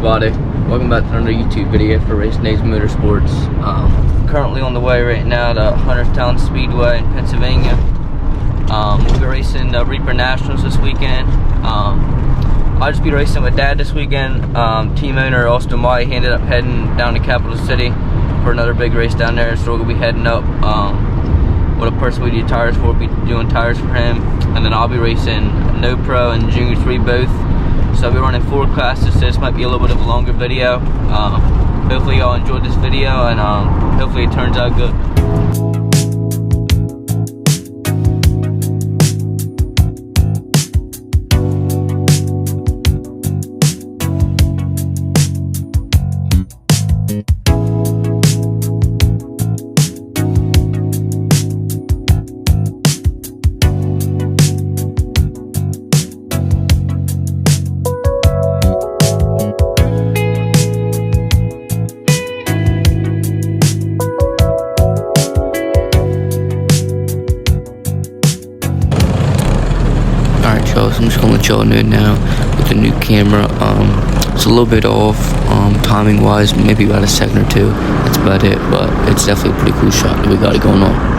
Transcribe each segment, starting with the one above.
everybody? Welcome back to another YouTube video for Racing Days Motorsports. Currently on the way right now to Hunterstown Speedway in Pennsylvania. We'll be racing the Reaper Nationals this weekend. I'll just be racing with Dad this weekend. Team owner Austin White, he ended up heading down to Capital City for another big race down there, so we'll be heading up with a person we do tires for. We'll be doing tires for him, and then I'll be racing No Pro and Junior 3 both. So I'll be running 4 classes, so this might be a little bit of a longer video. Hopefully y'all enjoyed this video, and hopefully it turns out good. So I'm just gonna let y'all know now with the new camera. It's a little bit off timing wise, maybe about a second or two. That's about it, but it's definitely a pretty cool shot that we got it going on.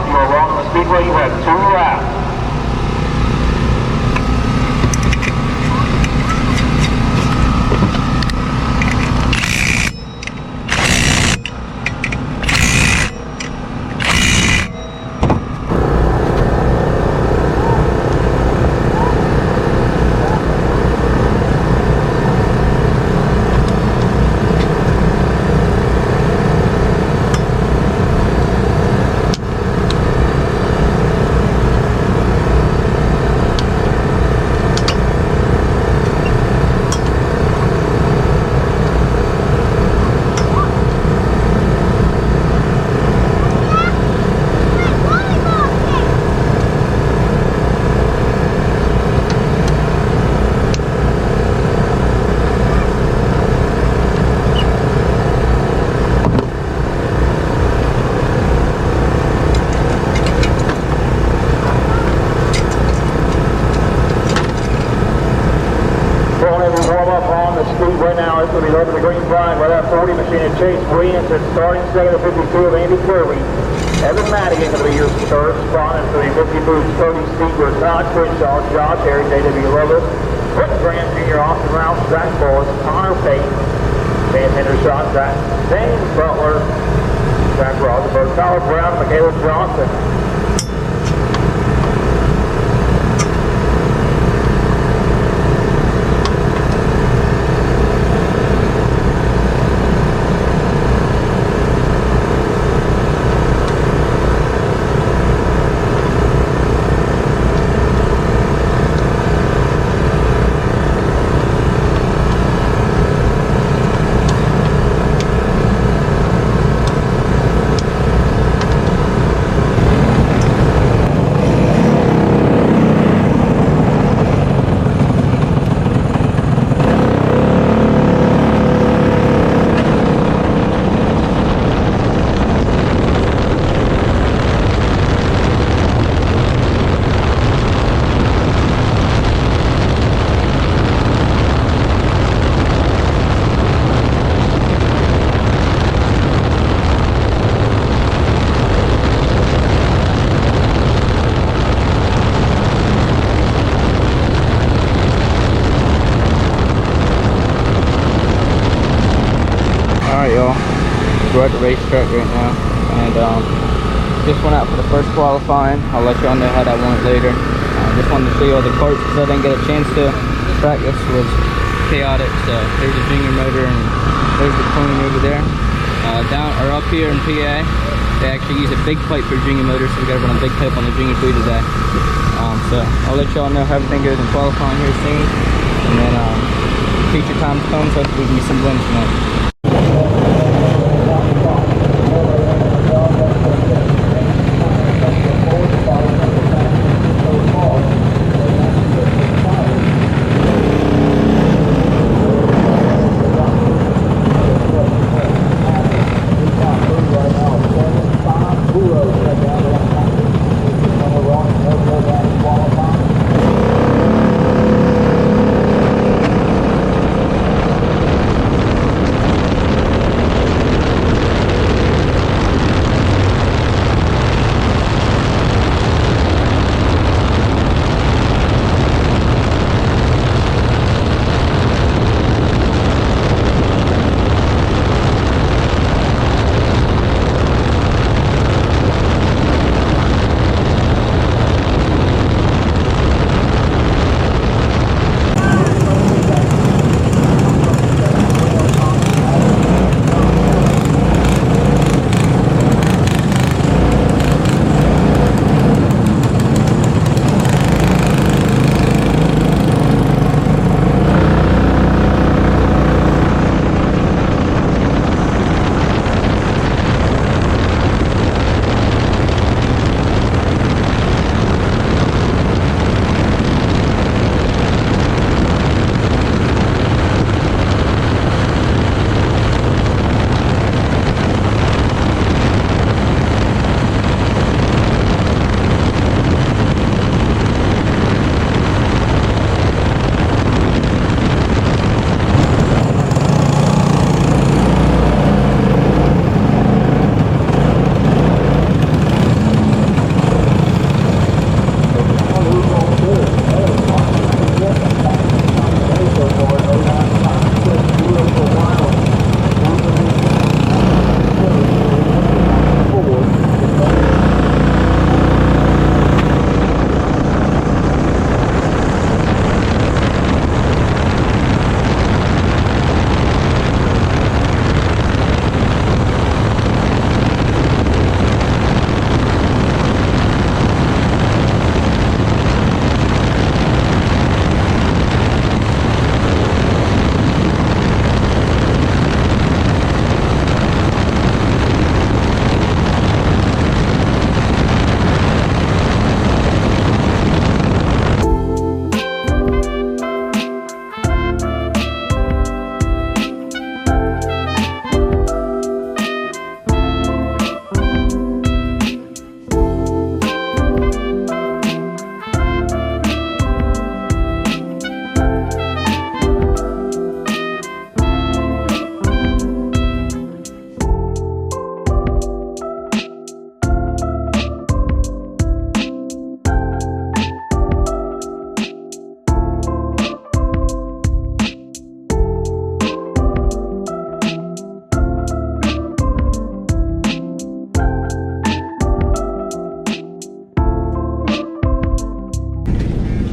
You are on the speedway. You have 2 laps. Speedway now, it's going to be over the green flag by that 40 machine of Chase Williams and starting second of 52 of Andy Kirby. Evan Madigan going to be your third spot into the 50 boots, Cody Steeper, Todd Crenshaw, Josh Harry, J.W. Loveless, Rick Grant Jr., Austin Rouse, Zach Bullis, Connor Payne, Dan Hendershot, Zach James Butler, Zach Rosenberg, Tyler Brown, Michaela Johnson. Alright y'all, we're at the racetrack right now, and just went out for the first qualifying. I'll let y'all know how that went later. Just wanted to show you all the carts because I didn't get a chance to practice. Was chaotic. So there's the junior motor and there's the queen over there. Down or up here in PA, they actually use a big pipe for junior motors, so we got to run a big pipe on the junior 3 today. So I'll let y'all know how everything goes in qualifying here soon, and then future times come, so we can get some wins tonight.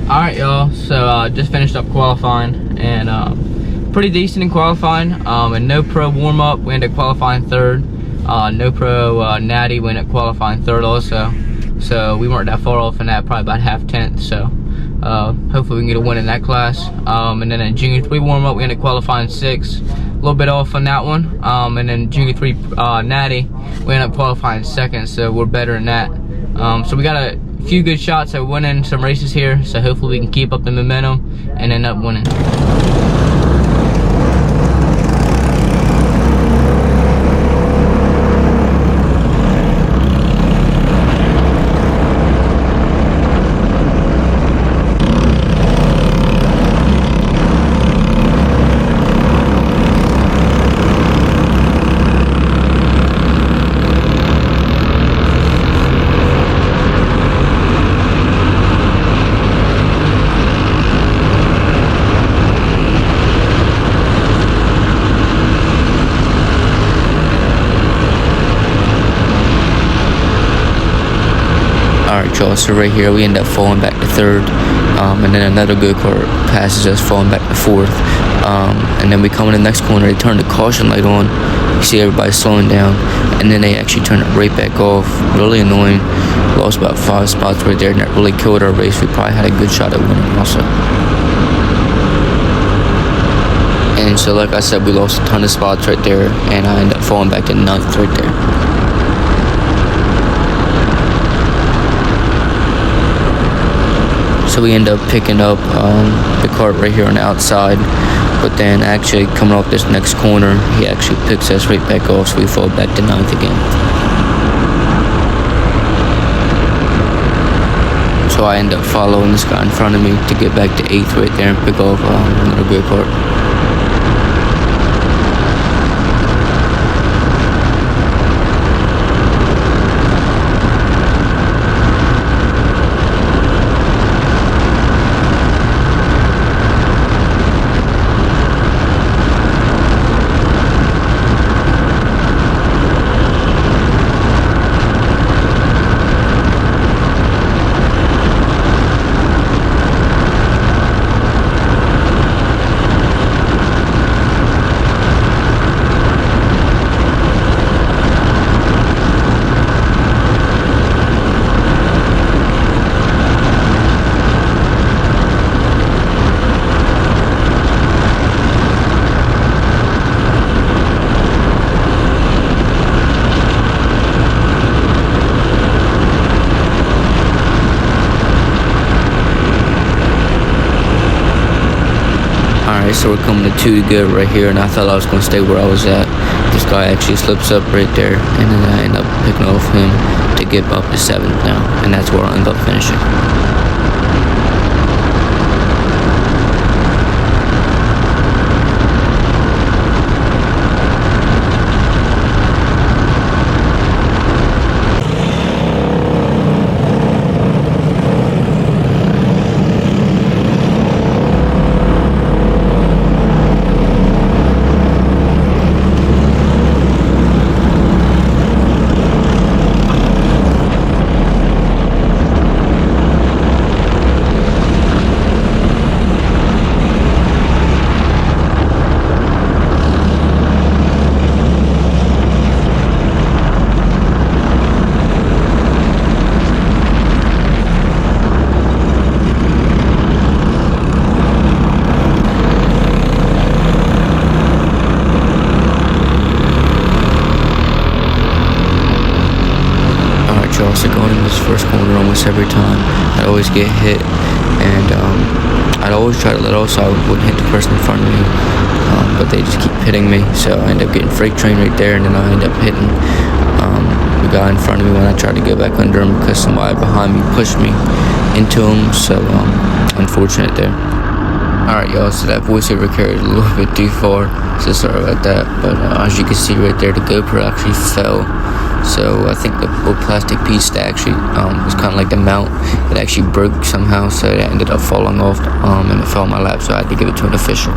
Alright, y'all, so just finished up qualifying, and pretty decent in qualifying. And no pro warm-up, we ended up qualifying third. No pro natty, we ended up qualifying third also. So we weren't that far off in that, probably about half-tenth. So hopefully we can get a win in that class. And then in Junior 3 warm-up, we ended up qualifying sixth. A little bit off on that one. And then Junior 3 natty, we ended up qualifying second, so we're better than that. So we got a few good shots at winning some races here, so hopefully we can keep up the momentum and end up winning. Alright, y'all, so right here we end up falling back to third, and then another go-kart passes us, falling back to fourth, and then we come in the next corner. They turn the caution light on, you see everybody slowing down, and then they actually turn it right back off. Really annoying. Lost about 5 spots right there, and that really killed our race. We probably had a good shot at winning also. And so like I said, we lost a ton of spots right there, and I ended up falling back to 9th right there. So we end up picking up the cart right here on the outside, but then actually coming off this next corner, he actually picks us right back off, so we fall back to 9th again. So I end up following this guy in front of me to get back to 8th right there and pick off another go-kart. Alright, so we're coming to 2 to go right here, and I thought I was going to stay where I was at. This guy actually slips up right there, and then I end up picking off him to get up to 7th now, and that's where I end up finishing. Also going in this first corner almost every time, I'd always get hit, and I'd always try to let off so I wouldn't hit the person in front of me, but they just keep hitting me, so I end up getting freight train right there, and then I end up hitting the guy in front of me when I tried to go back under him because somebody behind me pushed me into him, so unfortunate there. Alright, y'all, so that voiceover carried a little bit too far, so sorry about that, but as you can see right there, the GoPro actually fell. So I think the little plastic piece that actually was kind of like the mount, it actually broke somehow, so it ended up falling off, and it fell on my lap, so I had to give it to an official.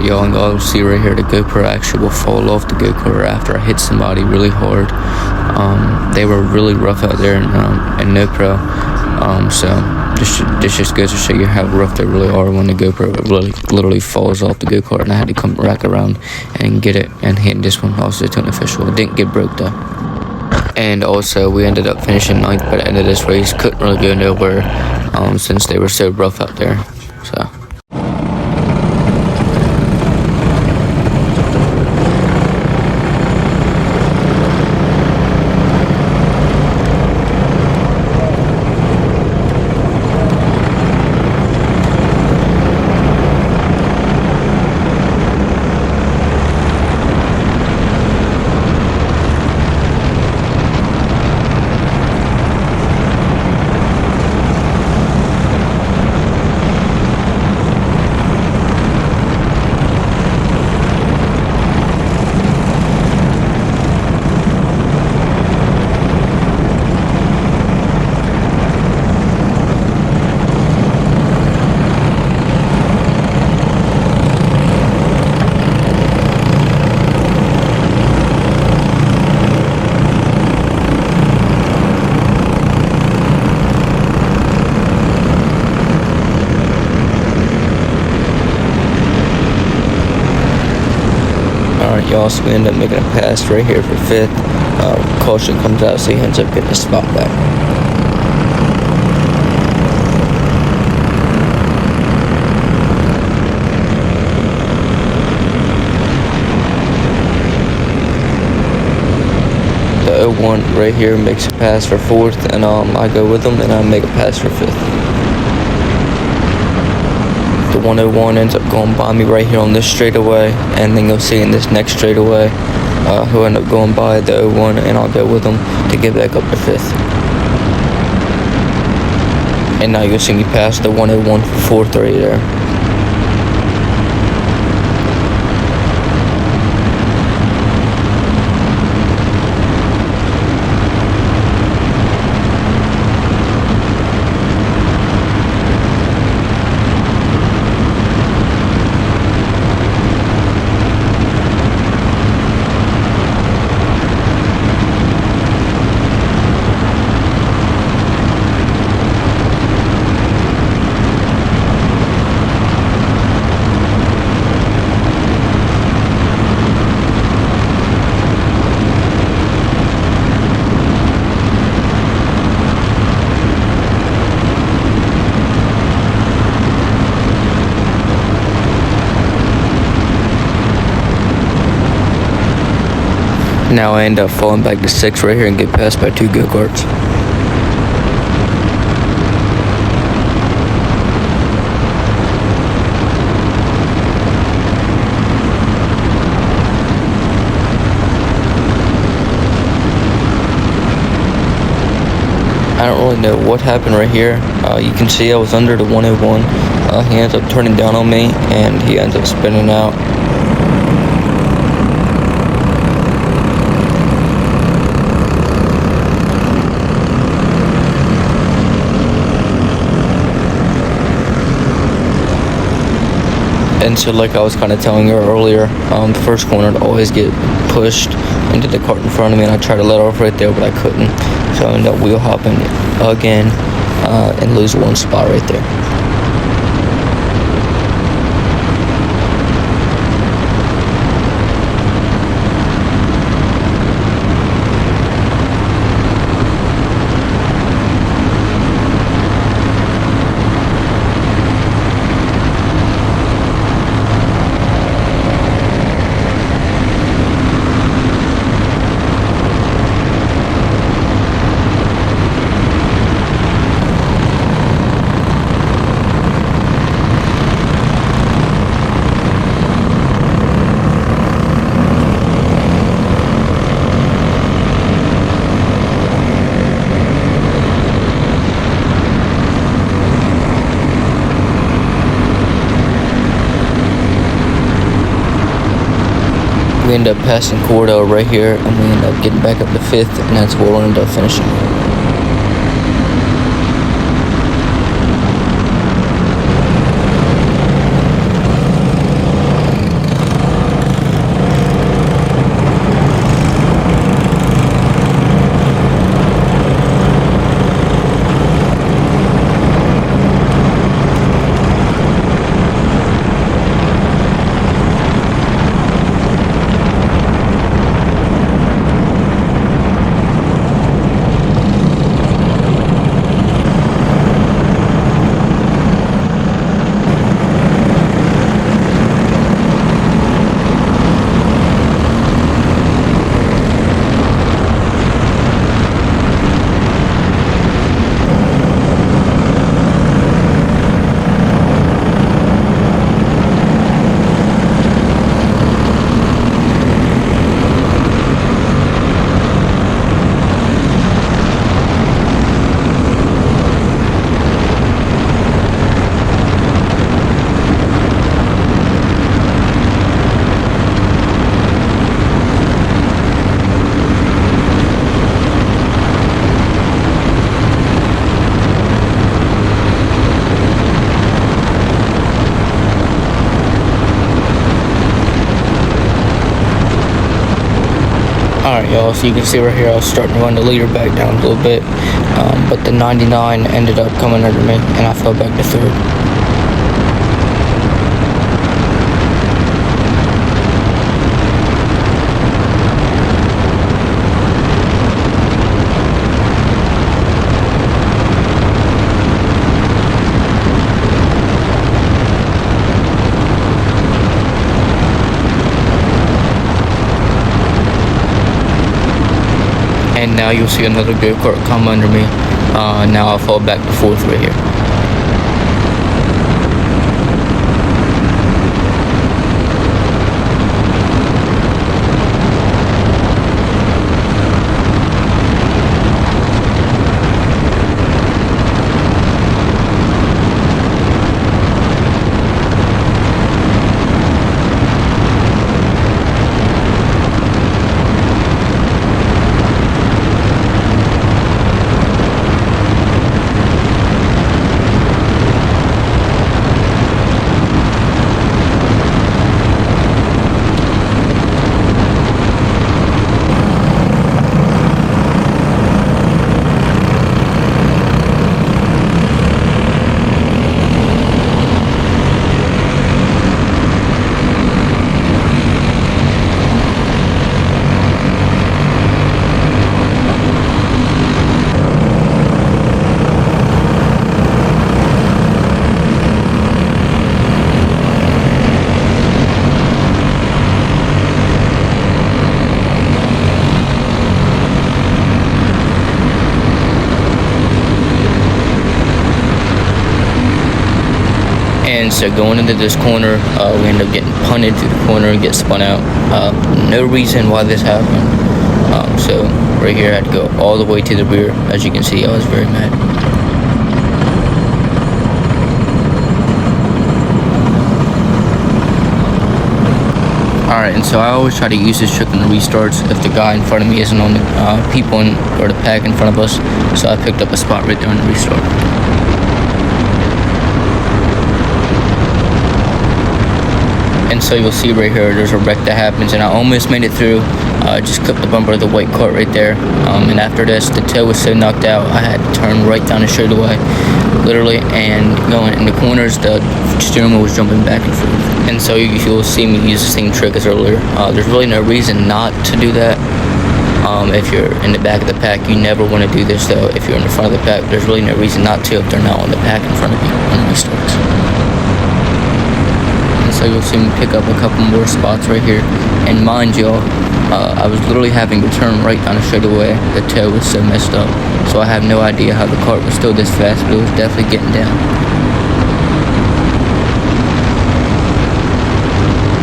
y'all, and y'all will see right here the GoPro actually will fall off the go-kart after I hit somebody really hard. They were really rough out there in no pro. So this just goes to show you how rough they really are when the GoPro literally falls off the go-kart, and I had to come back around and get it and hit this one also to an official. It didn't get broke though. And also we ended up finishing 9th by the end of this race. Couldn't really go nowhere since they were so rough out there. So. Alright y'all, so we end up making a pass right here for 5th. Caution comes out, so he ends up getting the spot back. The 01 right here makes a pass for 4th, and I go with him and I make a pass for 5th. The 101 ends up going by me right here on this straightaway, and then you'll see in this next straightaway who end up going by the 01, and I'll go with them to get back up to 5th. And now you'll see me pass the 101 for 4th right there. Now I end up falling back to 6th right here and get passed by 2 go-karts. I don't really know what happened right here. You can see I was under the 101. He ends up turning down on me, and he ends up spinning out. And so like I was kind of telling you earlier, the first corner to always get pushed into the cart in front of me, and I tried to let off right there, but I couldn't. So I ended up wheel hopping again and lose 1 spot right there. We end up passing Cordell right here, and we end up getting back up to 5th, and that's where we'll end up finishing. Alright y'all, so you can see right here I was starting to run the leader back down a little bit, but the 99 ended up coming under me and I fell back to third. And now you'll see another go-kart come under me. Now I'll fall back to fourth right here. And so going into this corner, we end up getting punted through the corner and get spun out. No reason why this happened. So right here I had to go all the way to the rear. As you can see, I was very mad. Alright, and so I always try to use this trick in the restarts if the guy in front of me isn't on the or the pack in front of us. So I picked up a spot right there in the restart. And so you'll see right here, there's a wreck that happens, and I almost made it through. Just clipped the bumper of the white cart right there. And after this, the tail was so knocked out, I had to turn right down the straightaway, literally, and going in the corners, the steering wheel was jumping back and forth. And so you'll see me use the same trick as earlier. There's really no reason not to do that. If you're in the back of the pack, you never want to do this though. If you're in the front of the pack, there's really no reason not to if they're not on the pack in front of you on the restarts. So you'll see me pick up a couple more spots right here. And mind y'all, I was literally having to turn right down the straightaway. The tail was so messed up. So I have no idea how the cart was still this fast, but it was definitely getting down.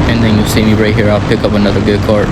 And then you'll see me right here, I'll pick up another go-kart.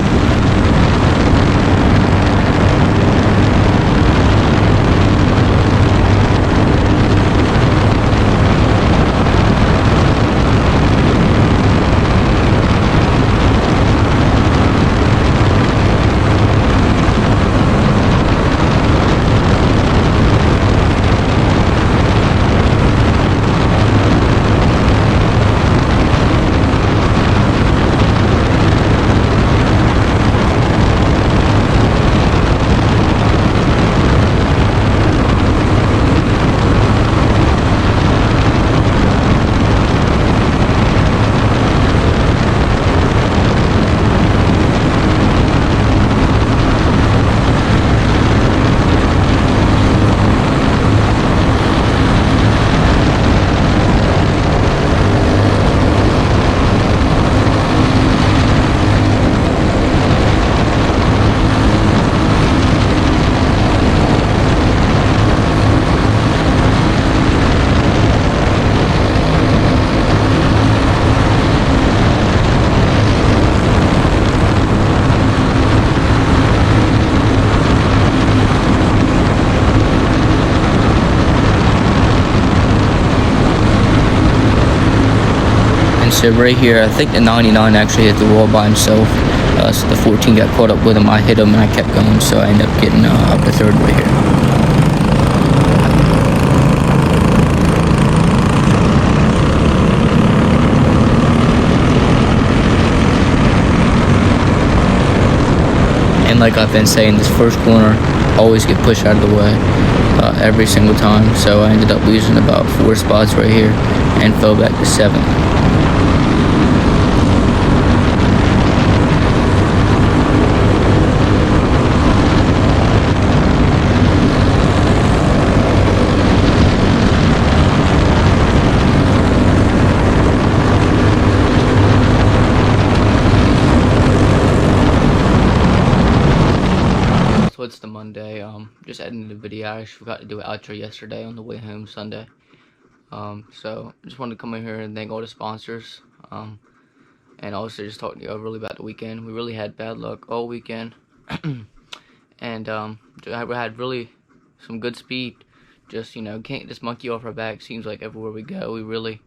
So right here, I think the 99 actually hit the wall by himself. So the 14 got caught up with him. I hit him and I kept going, so I ended up getting up to third right here. And like I've been saying, this first corner always get pushed out of the way every single time. So I ended up losing about 4 spots right here and fell back to 7th. So it's the Monday, just editing the video. I actually forgot to do an outro yesterday on the way home Sunday. So just wanted to come in here and thank all the sponsors, and also just talk to you really about the weekend. We really had bad luck all weekend, and we had really some good speed. Just, you know, can't just monkey off our back. Seems like everywhere we go, we really,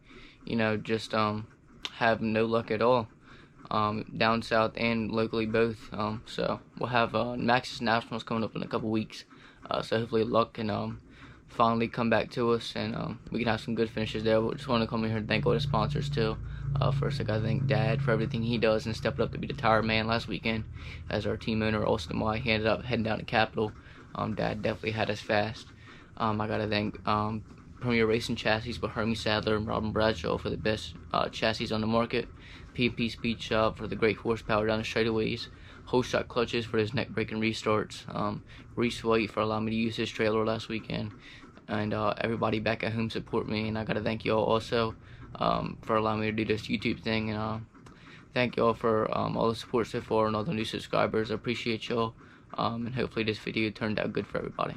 you know, just have no luck at all. Down south and locally both. So we'll have Max's Nationals coming up in a couple weeks. So hopefully luck can finally come back to us, and we can have some good finishes there. But just want to come in here and thank all the sponsors too. First, I gotta thank Dad for everything he does and stepped up to be the tire man last weekend as our team owner. Austin White, he ended up heading down to Capitol. Dad definitely had us fast. I gotta thank Premier Racing Chassis by Hermie Sadler and Robin Bradshaw for the best chassis on the market. P&P Speed Shop for the great horsepower down the straightaways. Whole shot clutches for his neck breaking restarts. Reese White for allowing me to use his trailer last weekend. And everybody back at home support me. And I gotta thank y'all also for allowing me to do this YouTube thing. And thank y'all for all the support so far and all the new subscribers. I appreciate y'all. And hopefully this video turned out good for everybody.